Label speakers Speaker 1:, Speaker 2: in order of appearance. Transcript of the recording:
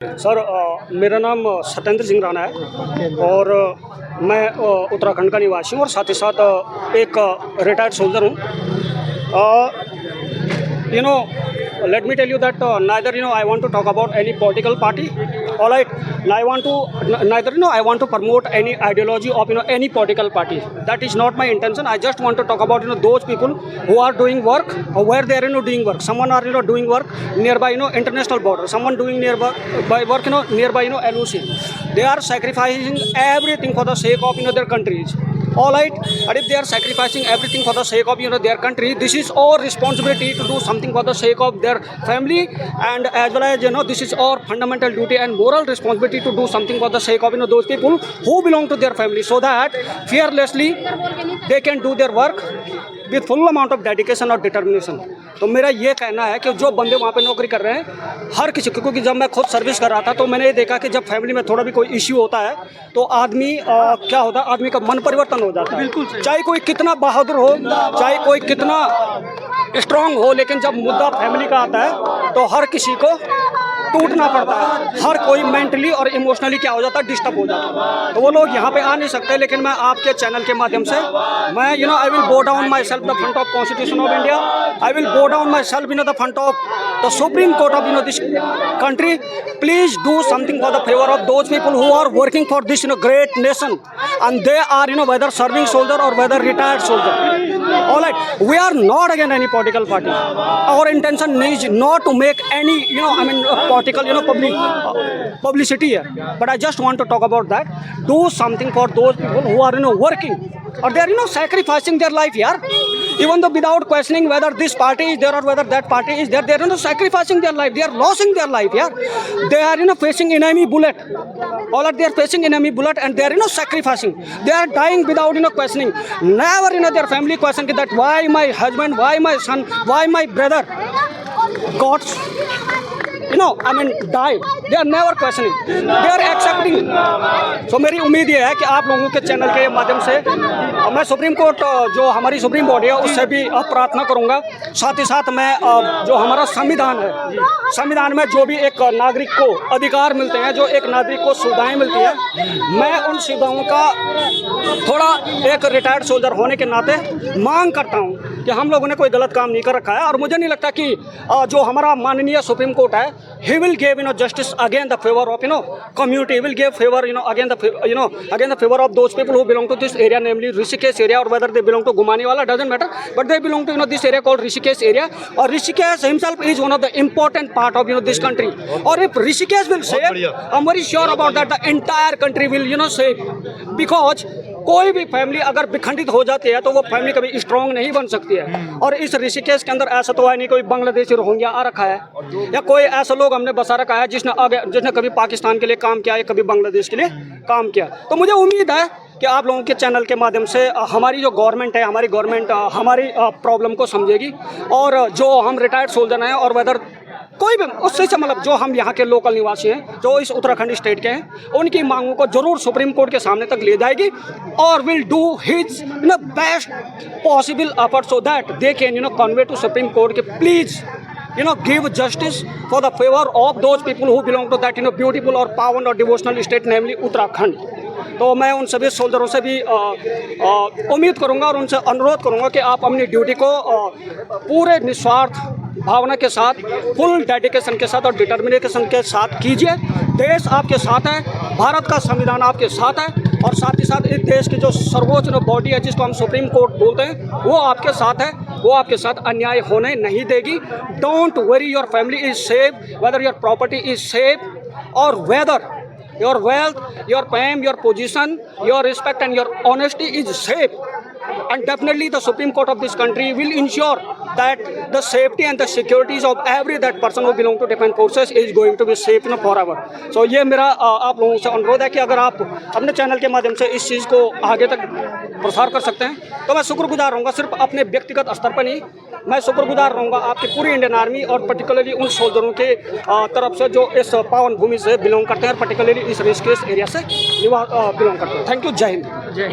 Speaker 1: Sir मेरा नाम सत्येंद्र सिंह राणा है और मैं उत्तराखंड का निवासी हूँ और साथ ही साथ एक रिटायर्ड सोल्जर हूँ। You know, let me tell you that neither I want to talk about any political party. All right, I want to I want to promote any ideology of any political party. That is not my intention. I just want to talk about those people who are doing work or where they are doing work. Someone are doing work nearby international border. Someone doing nearby work nearby LOC. They are sacrificing everything for the sake of their countries. All right, and if they are sacrificing everything for the sake of their country, this is our responsibility to do something for the sake of their family, and as well as this is our fundamental duty and moral responsibility to do something for the sake of those people who belong to their family, so that fearlessly they can do their work with full amount of dedication और determination. तो मेरा ये कहना है कि जो बंदे वहाँ पे नौकरी कर रहे हैं हर किसी को, क्योंकि जब मैं खुद सर्विस कर रहा था तो मैंने ये देखा कि जब फैमिली में थोड़ा भी कोई इश्यू होता है तो आदमी क्या होता है, आदमी का मन परिवर्तन हो जाता है। बिल्कुल, चाहे कोई कितना बहादुर हो, चाहे कोई कितना स्ट्रांग हो, लेकिन जब मुद्दा फैमिली का आता है तो हर किसी को टूटना पड़ता है। हर कोई मेंटली और इमोशनली क्या हो जाता है, डिस्टर्ब हो जाता है। तो वो लोग यहाँ पे आ नहीं सकते, लेकिन मैं आपके चैनल के माध्यम से मैं आई विल बो down my self the front of constitution of India. I will बो down my self the front of the supreme court of this country. Please do something for the favor of those people who are working for this great nation, and they are whether serving soldier or whether retired soldier. All right, we are not against any political party. Our intention is not to make any political publicity here, but I just want to talk about that. Do something for those people who are working or they are sacrificing their life here, even though without questioning whether this party is there or whether that party is there. They are sacrificing their life, they are losing their life here. They are facing enemy bullet. All right, they are facing enemy bullet and they are sacrificing. They are dying without questioning. Never their family question that why my husband, why my son, why my brother got die. They are never questioning. They are accepting. So मेरी उम्मीद ये है कि आप लोगों के channel के माध्यम से मैं सुप्रीम कोर्ट जो हमारी सुप्रीम बॉडी है उससे भी प्रार्थना करूंगा. साथ ही साथ मैं जो हमारा संविधान है, संविधान में जो भी एक नागरिक को अधिकार मिलते हैं, जो एक नागरिक को सुविधाएं मिलती है, मैं उन सुविधाओं का थोड़ा एक रिटायर्ड सोल्जर होने के नाते मांग करता हूं कि हम लोगों ने कोई गलत काम नहीं कर रखा है. और मुझे नहीं लगता कि जो हमारा माननीय सुप्रीम कोर्ट है, he will give justice again the favor of community. He will give favor again the favor of those people who belong to this area, namely Rishikesh area, or whether they belong to Gumaniwala, doesn't matter, but they belong to this area called Rishikesh area. Or Rishikesh himself is one of the important part of this country. Or if Rishikesh will save, I'm very sure about that the entire country will save, because कोई भी family अगर विखंडित हो जाती है तो वो family कभी strong नहीं बन सकती है. और इस ऋषिकेश के अंदर ऐसा तो है नहीं कोई बांग्लादेशी रोहिंग्या आ रखा है या कोई ऐसा लोग हमने बसा रखा है जिसने कभी पाकिस्तान के लिए काम किया या कभी बांग्लादेश के लिए काम किया. तो मुझे उम्मीद है कि आप लोगों के चैनल के माध्यम से हमारी जो गवर्नमेंट है, हमारी गवर्नमेंट हमारी प्रॉब्लम को समझेगी. और जो हम रिटायर्ड सोल्जर हैं और वेदर कोई भी उससे मतलब जो हम यहाँ के लोकल निवासी हैं, जो इस उत्तराखंड स्टेट के हैं, उनकी मांगों को जरूर सुप्रीम कोर्ट के सामने तक ले जाएगी और will do his best possible effort so that they can convey to supreme court के please give justice for the favor of those people who belong to that beautiful or pawan or devotional state, namely Uttarakhand. तो मैं उन सभी सोल्जरों से भी उम्मीद करूंगा और उनसे अनुरोध करूंगा कि आप अपनी ड्यूटी को पूरे निस्वार्थ भावना के साथ, फुल डेडिकेशन के साथ और डिटर्मिनेशन के साथ कीजिए. देश आपके साथ है, भारत का संविधान आपके साथ है, और साथ ही साथ इस देश की जो सर्वोच्च बॉडी है जिसको हम सुप्रीम कोर्ट बोलते हैं, वो आपके साथ है. वो आपके साथ अन्याय होने नहीं देगी. Don't worry, your family is safe, whether your property is safe और weather your wealth, your fame, your position, your respect and your honesty is safe. And definitely the Supreme Court of this country will ensure that the safety and the securities of every that person who belong to defense forces is going to be safe forever. So ये मेरा आप लोगों से अनुरोध है कि अगर आप अपने चैनल के माध्यम से इस चीज़ को आगे तक प्रसार कर सकते हैं तो मैं शुक्रगुजार रहूँगा. सिर्फ अपने व्यक्तिगत स्तर पर नहीं, मैं शुक्रगुजार रहूँगा आपकी पूरी इंडियन आर्मी और पर्टिकुलरली उन सोल्जरों के तरफ से जो इस पावन भूमि से बिलोंग करते हैं और पर्टिकुलरली इस ऋषिकेश एरिया से बिलोंग करते हैं. Thank you. जय हिंद.